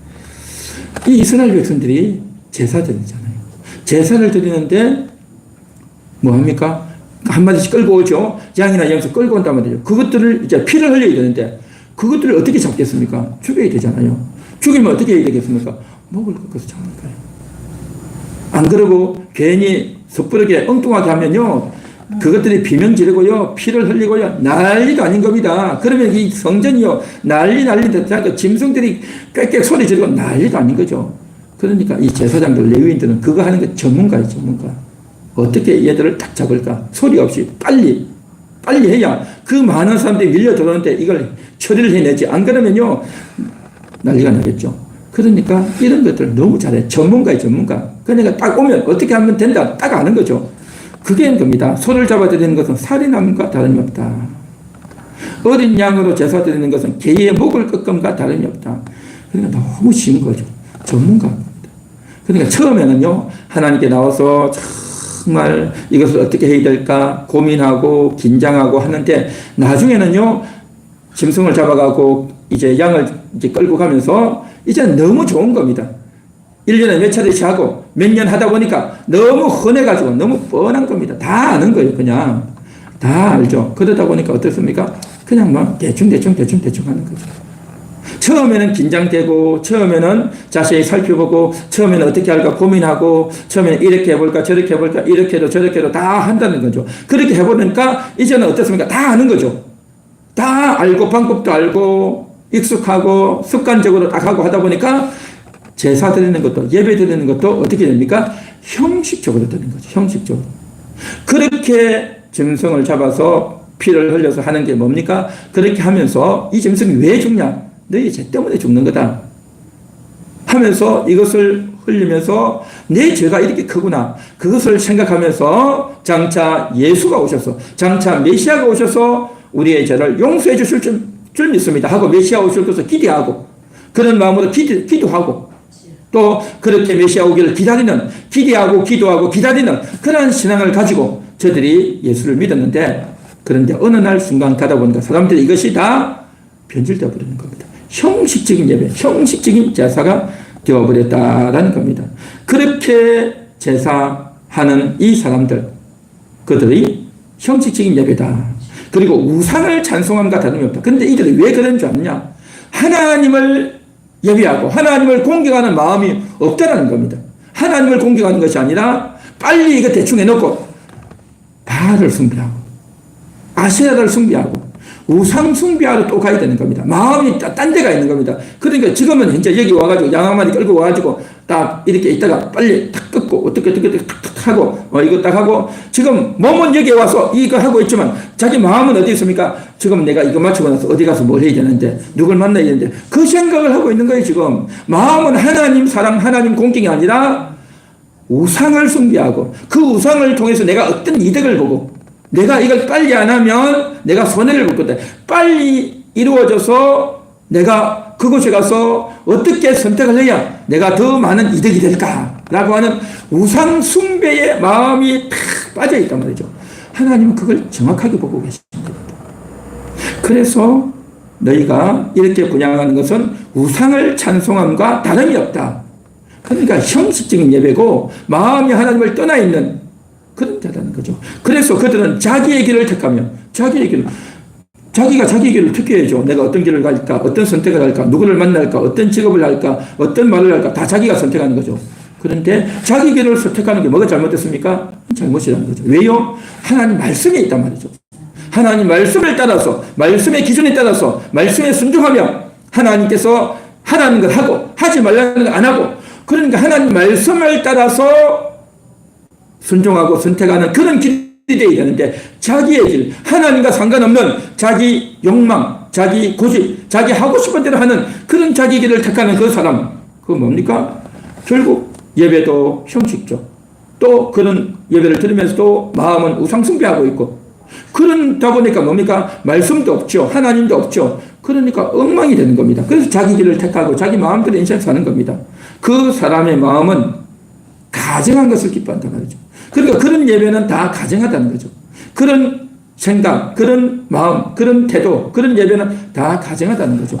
이 이스라엘 백성들이 제사 드리잖아요. 제사를 드리는데 뭐 합니까? 한 마디씩 끌고 오죠. 양이나 염소 끌고 온단 말이죠. 그것들을 이제 피를 흘려야 되는데 그것들을 어떻게 잡겠습니까? 죽여야 되잖아요. 죽이면 어떻게 해야 되겠습니까? 목을 꺾어서 잡는 거예요. 안 그러고 괜히 섣부르게 엉뚱하게 하면요, 그것들이 비명 지르고요, 피를 흘리고요, 난리가 아닌 겁니다. 그러면 이 성전이요, 난리다. 짐승들이 꽥꽥 소리 지르고 난리도 아닌 거죠. 그러니까 이 제사장들, 레위인들은 그거 하는 게 전문가예요, 전문가. 어떻게 얘들을 딱 잡을까? 소리 없이 빨리 해야 그 많은 사람들이 밀려 들어오는데 이걸 처리를 해내지. 안 그러면요, 난리가 나겠죠. 그러니까 이런 것들을 너무 잘해. 전문가예요, 전문가. 그러니까 딱 오면 어떻게 하면 된다, 딱 아는 거죠. 그게 겁니다. 소를 잡아드리는 것은 살인함과 다름이 없다. 어린 양으로 제사 드리는 것은 개의 목을 꺾음과 다름이 없다. 그러니까 너무 쉬운 거죠. 전문가입니다. 그러니까 처음에는요, 하나님께 나와서 정말 이것을 어떻게 해야 될까 고민하고 긴장하고 하는데, 나중에는요, 짐승을 잡아가고 이제 양을 이제 끌고 가면서 이제 너무 좋은 겁니다. 1년에 몇 차례씩 하고 몇 년 하다 보니까 너무 흔해가지고 너무 뻔한 겁니다. 다 아는 거예요. 그냥 다 알죠. 그러다 보니까 어떻습니까? 그냥 막 대충 하는 거죠. 처음에는 긴장되고, 처음에는 자세히 살펴보고, 처음에는 어떻게 할까 고민하고, 처음에는 이렇게 해볼까 저렇게 해볼까, 이렇게도 저렇게도 다 한다는 거죠. 그렇게 해보니까 이제는 어떻습니까? 다 아는 거죠. 다 알고, 방법도 알고, 익숙하고, 습관적으로 딱 하고 하다 보니까 제사 드리는 것도, 예배 드리는 것도 어떻게 됩니까? 형식적으로 드리는 거죠. 형식적으로. 그렇게 짐승을 잡아서 피를 흘려서 하는 게 뭡니까? 그렇게 하면서 이 짐승이 왜 죽냐? 너희 죄 때문에 죽는 거다 하면서 이것을 흘리면서 내 죄가 이렇게 크구나. 그것을 생각하면서 장차 예수가 오셔서, 장차 메시아가 오셔서 우리의 죄를 용서해 주실 줄 믿습니다 하고, 메시아 오실 것을 기대하고, 그런 마음으로 기도하고, 또 그렇게 메시아 오기를 기다리는, 기대하고 기도하고 기다리는 그러한 신앙을 가지고 저들이 예수를 믿었는데, 그런데 어느 날 순간 가다 보니까 사람들이 이것이 다 변질되어 버리는 겁니다. 형식적인 예배, 형식적인 제사가 되어버렸다라는 겁니다. 그렇게 제사하는 이 사람들, 그들이 형식적인 예배다. 그리고 우상을 찬송함과 다름이 없다. 그런데 이들이 왜 그런 줄 아느냐? 하나님을 예배하고 하나님을 공경하는 마음이 없다라는 겁니다. 하나님을 공경하는 것이 아니라 빨리 이거 대충 해놓고 바알을 숭배하고 아세라를 숭배하고 우상 숭배하러 또 가야 되는 겁니다. 마음이 딴 데가 있는 겁니다. 그러니까 지금은 이제 여기 와가지고 양 한 마리 끌고 와가지고 딱 이렇게 있다가 빨리 탁 뜯고 어떻게 탁 하고 이거 딱 하고, 지금 몸은 여기 와서 이거 하고 있지만 자기 마음은 어디 있습니까? 지금 내가 이거 맞추고 나서 어디 가서 뭘 해야 되는데, 누굴 만나야 되는데, 그 생각을 하고 있는 거예요. 지금 마음은 하나님 사랑, 하나님 공경이 아니라 우상을 숭배하고, 그 우상을 통해서 내가 어떤 이득을 보고, 내가 이걸 빨리 안 하면 내가 손해를 볼 거다. 빨리 이루어져서 내가 그곳에 가서 어떻게 선택을 해야 내가 더 많은 이득이 될까라고 하는 우상 숭배의 마음이 탁 빠져 있단 말이죠. 하나님은 그걸 정확하게 보고 계십니다. 그래서 너희가 이렇게 분양하는 것은 우상을 찬송함과 다름이 없다. 그러니까 형식적인 예배고 마음이 하나님을 떠나 있는 그런 자라는 거죠. 그래서 그들은 자기의 길을 택하며, 자기가 자기의 길을 택해야죠. 내가 어떤 길을 갈까, 어떤 선택을 할까, 누구를 만날까, 어떤 직업을 할까, 어떤 말을 할까, 다 자기가 선택하는 거죠. 그런데 자기 길을 선택하는 게 뭐가 잘못됐습니까? 잘못이라는 거죠. 왜요? 하나님 말씀에 있단 말이죠. 하나님 말씀을 따라서, 말씀의 기준에 따라서, 말씀에 순종하며 하나님께서 하라는 걸 하고, 하지 말라는 걸 안 하고, 그러니까 하나님 말씀을 따라서 순종하고 선택하는 그런 길이 되어야 되는데, 자기의 길, 하나님과 상관없는 자기 욕망, 자기 고집, 자기 하고 싶은 대로 하는 그런 자기 길을 택하는 그 사람, 그거 뭡니까? 결국 예배도 형식적, 또 그런 예배를 들으면서도 마음은 우상 숭배하고 있고, 그러다 보니까 뭡니까? 말씀도 없죠. 하나님도 없죠. 그러니까 엉망이 되는 겁니다. 그래서 자기 길을 택하고 자기 마음대로 인생 사는 겁니다. 그 사람의 마음은 가정한 것을 기뻐한단 말이죠. 그러니까 그런 예배는 다 가정하다는 거죠. 그런 생각, 그런 마음, 그런 태도, 그런 예배는 다 가정하다는 거죠.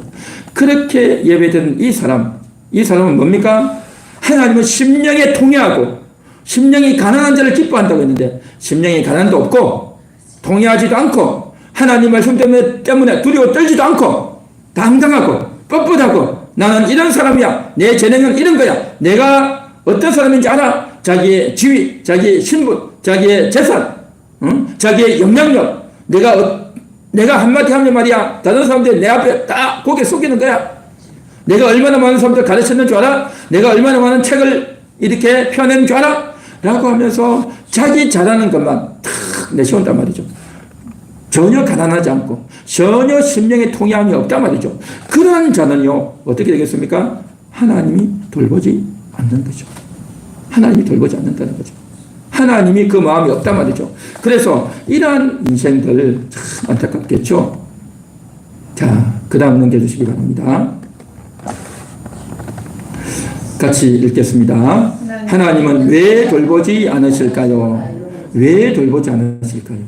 그렇게 예배드는 이 사람은 뭡니까? 하나님은 심령에 통회하고 심령이 가난한 자를 기뻐한다고 했는데, 심령이 가난도 없고 통회하지도 않고 하나님 말씀 때문에 두려워 떨지도 않고 당당하고 뻣뻣하고, 나는 이런 사람이야, 내 재능은 이런 거야, 내가 어떤 사람인지 알아, 자기의 지위, 자기의 신분, 자기의 재산, 자기의 영향력, 내가 한마디 하면 말이야, 다른 사람들이 내 앞에 딱 고개 숙이는 거야. 내가 얼마나 많은 사람들 가르쳤는 줄 알아? 내가 얼마나 많은 책을 이렇게 펴낸 줄 알아? 라고 하면서 자기 잘하는 것만 탁 내세운단 말이죠. 전혀 가난하지 않고 전혀 심령의 통양이 없단 말이죠. 그러한 자는요 어떻게 되겠습니까? 하나님이 돌보지 않는 거죠. 하나님이 돌보지 않는다는 거죠. 하나님이 그 마음이 없단 말이죠. 그래서 이러한 인생들 참 안타깝겠죠. 자, 그 다음 넘겨주시기 바랍니다. 같이 읽겠습니다. 하나님은 왜 돌보지 않으실까요? 왜 돌보지 않으실까요?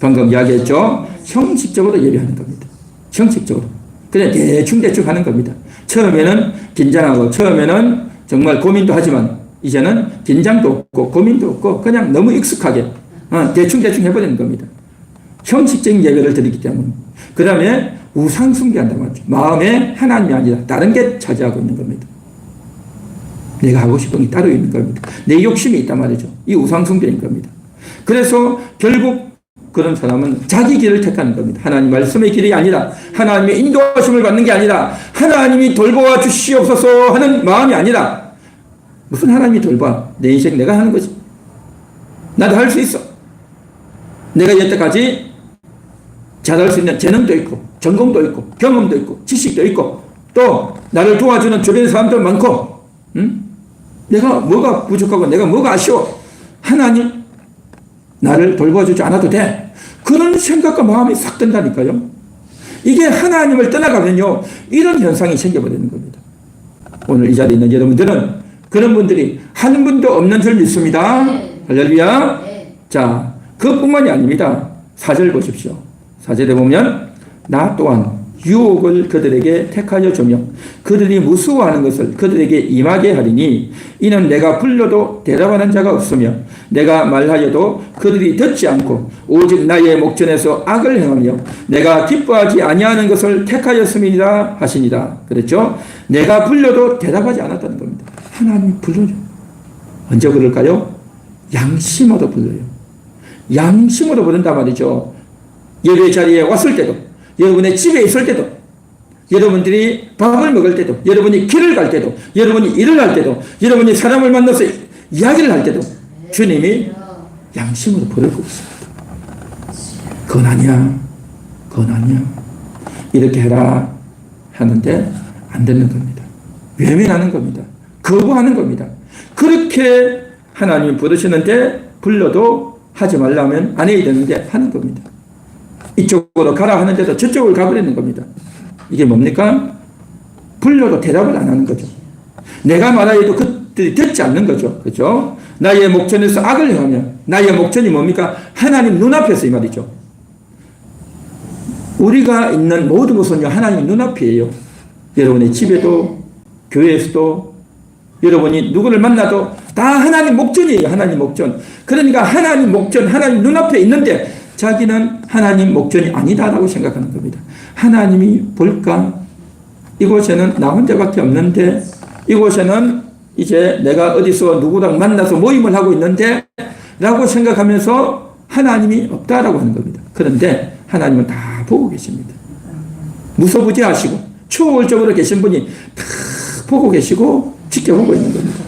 방금 이야기했죠. 형식적으로 예배하는 겁니다. 형식적으로. 그냥 대충 하는 겁니다. 처음에는 긴장하고 처음에는 정말 고민도 하지만 이제는 긴장도 없고 고민도 없고 그냥 너무 익숙하게 대충 해버리는 겁니다. 형식적인 예배를 드리기 때문에. 그 다음에 우상 숭배한단 말이죠. 마음에 하나님이 아니라 다른 게 차지하고 있는 겁니다. 내가 하고 싶은 게 따로 있는 겁니다. 내 욕심이 있단 말이죠. 이 우상 숭배인 겁니다. 그래서 결국 그런 사람은 자기 길을 택하는 겁니다. 하나님 말씀의 길이 아니라 하나님의 인도하심을 받는 게 아니라 하나님이 돌보아 주시옵소서 하는 마음이 아니라 무슨 하나님이 돌봐? 내 인생 내가 하는 거지. 나도 할 수 있어. 내가 여태까지 잘할 수 있는 재능도 있고 전공도 있고 경험도 있고 지식도 있고 또 나를 도와주는 주변 사람도 많고 내가 뭐가 부족하고 내가 뭐가 아쉬워. 하나님 나를 돌봐주지 않아도 돼. 그런 생각과 마음이 싹 든다니까요. 이게 하나님을 떠나가면요 이런 현상이 생겨버리는 겁니다. 오늘 이 자리에 있는 여러분들은 그런 분들이 한 분도 없는 줄 믿습니다. 할렐루야. 자, 그뿐만이 아닙니다. 4절 보십시오. 4절에 보면 나 또한 유혹을 그들에게 택하여 주며 그들이 무수워하는 것을 그들에게 임하게 하리니 이는 내가 불러도 대답하는 자가 없으며 내가 말하여도 그들이 듣지 않고 오직 나의 목전에서 악을 행하며 내가 기뻐하지 아니하는 것을 택하였음이니라 하시니라. 그랬죠? 내가 불러도 대답하지 않았다는 겁니다. 하나님이 불러요. 언제 부를까요? 양심으로 불러요. 양심으로 부른단 말이죠. 예배 자리에 왔을 때도 여러분의 집에 있을 때도 여러분들이 밥을 먹을 때도 여러분이 길을 갈 때도 여러분이 일을 할 때도 여러분이 사람을 만나서 이야기를 할 때도 주님이 양심으로 부르고 있습니다. 그건 아니야. 그건 아니야. 이렇게 해라 하는데 안 듣는 겁니다. 외면하는 겁니다. 거부하는 겁니다. 그렇게 하나님이 부르시는데 불러도 하지 말라면 안 해야 되는데 하는 겁니다. 이쪽으로 가라 하는데도 저쪽을 가버리는 겁니다. 이게 뭡니까? 불러도 대답을 안 하는 거죠. 내가 말하여도 그들이 듣지 않는 거죠. 그죠? 나의 목전에서 악을 행하며 나의 목전이 뭡니까? 하나님 눈앞에서 이 말이죠. 우리가 있는 모든 것은요 하나님 눈앞이에요. 여러분의 집에도 교회에서도 여러분이 누구를 만나도 다 하나님 목전이에요. 하나님 목전. 그러니까 하나님 목전, 하나님 눈앞에 있는데 자기는 하나님 목전이 아니다라고 생각하는 겁니다. 하나님이 볼까? 이곳에는 나 혼자밖에 없는데 이곳에는 이제 내가 어디서 누구랑 만나서 모임을 하고 있는데 라고 생각하면서 하나님이 없다라고 하는 겁니다. 그런데 하나님은 다 보고 계십니다. 무소부지하시고 초월적으로 계신 분이 다 보고 계시고 지켜보고 있는 겁니다.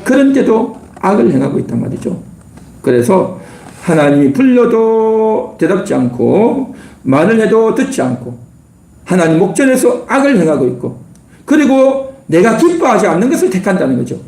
그런데도 악을 행하고 있단 말이죠. 그래서 하나님이 불러도 대답지 않고 말을 해도 듣지 않고 하나님 목전에서 악을 행하고 있고 그리고 내가 기뻐하지 않는 것을 택한다는 거죠.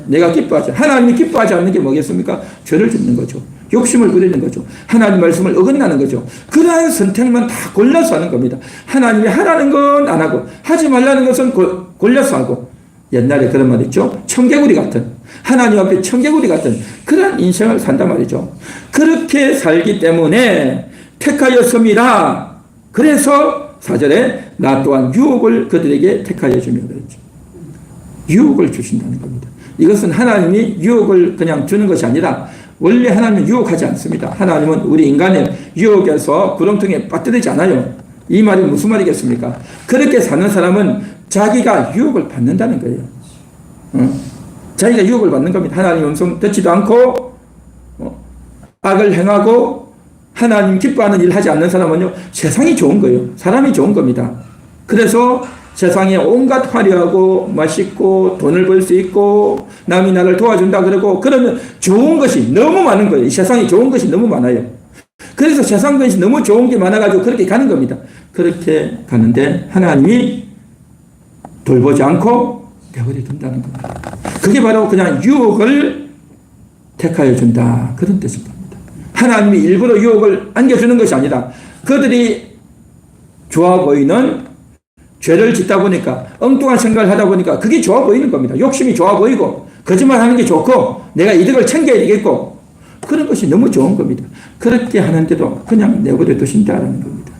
내가 기뻐하지 하나님이 기뻐하지 않는 게 뭐겠습니까? 죄를 짓는 거죠. 욕심을 부리는 거죠. 하나님 말씀을 어긋나는 거죠. 그러한 선택만 다 골라서 하는 겁니다. 하나님이 하라는 건 안 하고 하지 말라는 것은 골라서 하고 옛날에 그런 말 있죠. 청개구리 같은 하나님 앞에 청개구리 같은 그런 인생을 산단 말이죠. 그렇게 살기 때문에 택하였음이라. 그래서 4절에 나 또한 유혹을 그들에게 택하여 주며 그랬죠. 유혹을 주신다는 겁니다. 이것은 하나님이 유혹을 그냥 주는 것이 아니라 원래 하나님은 유혹하지 않습니다. 하나님은 우리 인간의 유혹에서 구렁텅이에 빠뜨리지 않아요. 이 말이 무슨 말이겠습니까? 그렇게 사는 사람은 자기가 유혹을 받는다는 거예요. 자기가 유혹을 받는 겁니다. 하나님 음성 듣지도 않고 악을 행하고 하나님 기뻐하는 일을 하지 않는 사람은요, 세상이 좋은 거예요. 사람이 좋은 겁니다. 그래서 세상에 온갖 화려하고 맛있고 돈을 벌 수 있고 남이 나를 도와준다 그러고 그러면 좋은 것이 너무 많은 거예요. 이 세상에 좋은 것이 너무 많아요. 그래서 세상 것이 너무 좋은 게 많아가지고 그렇게 가는 겁니다. 그렇게 가는데 하나님이 돌보지 않고 내버려 둔다는 겁니다. 그게 바로 그냥 유혹을 택하여 준다, 그런 뜻입니다. 하나님이 일부러 유혹을 안겨주는 것이 아니라 그들이 좋아 보이는 죄를 짓다 보니까 엉뚱한 생각을 하다 보니까 그게 좋아 보이는 겁니다. 욕심이 좋아 보이고 거짓말하는 게 좋고 내가 이득을 챙겨야 되겠고 그런 것이 너무 좋은 겁니다. 그렇게 하는데도 그냥 내버려 두신다는 겁니다.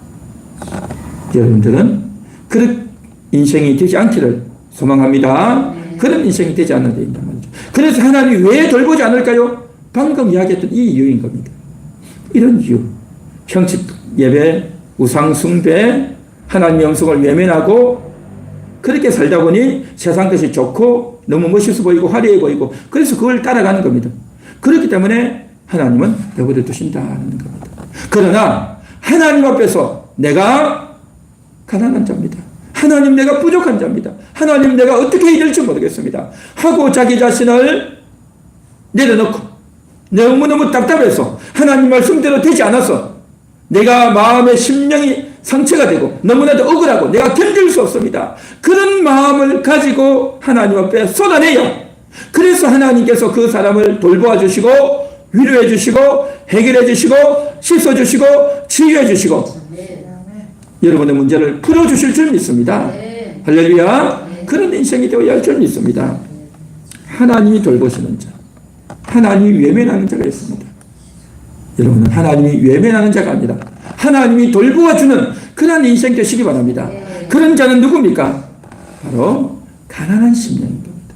여러분들은 그런 인생이 되지 않기를 소망합니다. 그런 인생이 되지 않는 데입니다. 그래서 하나님이 왜 돌보지 않을까요? 방금 이야기했던 이 이유인 겁니다. 이런 이유. 형식 예배, 우상 숭배, 하나님의 음성을 외면하고 그렇게 살다 보니 세상 것이 좋고 너무 멋있어 보이고 화려해 보이고 그래서 그걸 따라가는 겁니다. 그렇기 때문에 하나님은 내버려 두신다는 겁니다. 그러나 하나님 앞에서 내가 가난한 자입니다. 하나님 내가 부족한 자입니다. 하나님 내가 어떻게 해야 될지 모르겠습니다. 하고 자기 자신을 내려놓고 너무너무 답답해서 하나님 말씀대로 되지 않아서 내가 마음의 심령이 상처가 되고 너무나도 억울하고 내가 견딜 수 없습니다. 그런 마음을 가지고 하나님 앞에 쏟아내요. 그래서 하나님께서 그 사람을 돌보아 주시고 위로해 주시고 해결해 주시고 씻어 주시고 치유해 주시고 여러분의 문제를 풀어 주실 줄 믿습니다. 할렐루야. 그런 인생이 되어야 할 줄 믿습니다. 하나님이 돌보시는 자, 하나님이 외면하는 자가 있습니다. 여러분은 하나님이 외면하는 자가 아니라 하나님이 돌보아주는 그런 인생 되시기 바랍니다. 그런 자는 누굽니까? 바로 가난한 심령인 겁니다.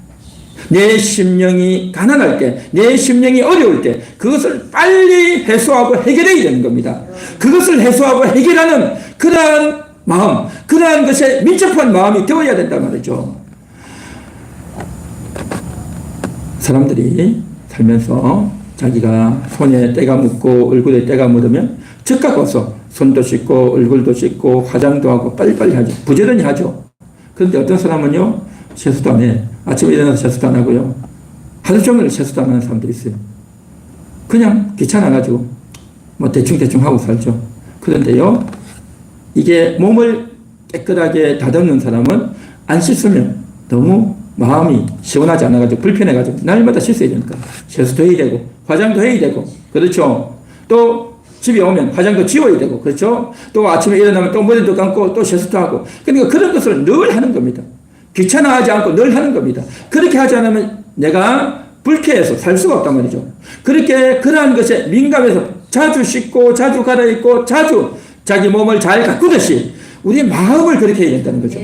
내 심령이 가난할 때, 내 심령이 어려울 때 그것을 빨리 해소하고 해결해야 되는 겁니다. 그것을 해소하고 해결하는 그러한 마음, 그러한 것에 밀접한 마음이 되어야 된단 말이죠. 사람들이 살면서 자기가 손에 때가 묻고 얼굴에 때가 묻으면 즉각 와서 손도 씻고 얼굴도 씻고 화장도 하고 빨리빨리 하죠. 부지런히 하죠. 그런데 어떤 사람은요, 세수도 안 해. 아침에 일어나서 세수도 안 하고요. 하루 종일 세수도 안 하는 사람들이 있어요. 그냥 귀찮아가지고 뭐 대충 하고 살죠. 그런데요, 이게 몸을 깨끗하게 다듬는 사람은 안 씻으면 너무 마음이 시원하지 않아가지고 불편해가지고 날마다 씻어야 되니까 세수도 해야 되고 화장도 해야 되고 그렇죠. 또 집에 오면 화장도 지워야 되고 그렇죠. 또 아침에 일어나면 또 머리도 감고 또 세수도 하고 그러니까 그런 것을 늘 하는 겁니다. 귀찮아하지 않고 늘 하는 겁니다. 그렇게 하지 않으면 내가 불쾌해서 살 수가 없단 말이죠. 그렇게 그러한 것에 민감해서 자주 씻고 자주 갈아입고 자주 자기 몸을 잘 가꾸듯이 우리 마음을 그렇게 해야 된다는 거죠.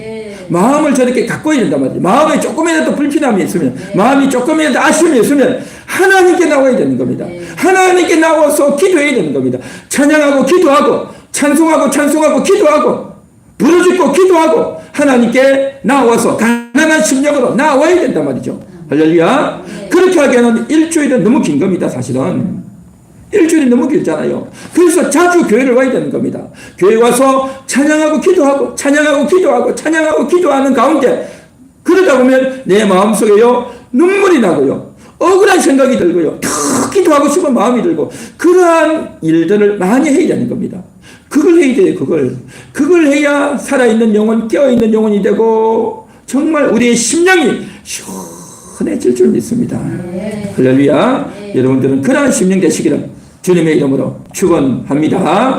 마음을 저렇게 가꿔야 된단 말이에요. 마음에 조금이라도 불편함이 있으면 마음이 조금이라도 아쉬움이 있으면 하나님께 나와야 되는 겁니다. 하나님께 나와서 기도해야 되는 겁니다. 찬양하고 기도하고 찬송하고 기도하고 부르짖고 기도하고 하나님께 나와서 가난한 심령으로 나와야 된단 말이죠. 할렐루야. 그렇게 하기에는 일주일은 너무 긴 겁니다. 사실은 일주일이 너무 길잖아요. 그래서 자주 교회를 와야 되는 겁니다. 교회 와서 찬양하고 기도하는 가운데 그러다 보면 내 마음속에요 눈물이 나고요 억울한 생각이 들고요 더 기도하고 싶은 마음이 들고 그러한 일들을 많이 해야 되는 겁니다. 그걸 해야 돼요. 그걸 해야 살아있는 영혼, 깨어있는 영혼이 되고 정말 우리의 심령이 시원해질 줄 믿습니다. 할렐루야. 여러분들은 그러한 심령 되시기를 주님의 이름으로 축원합니다.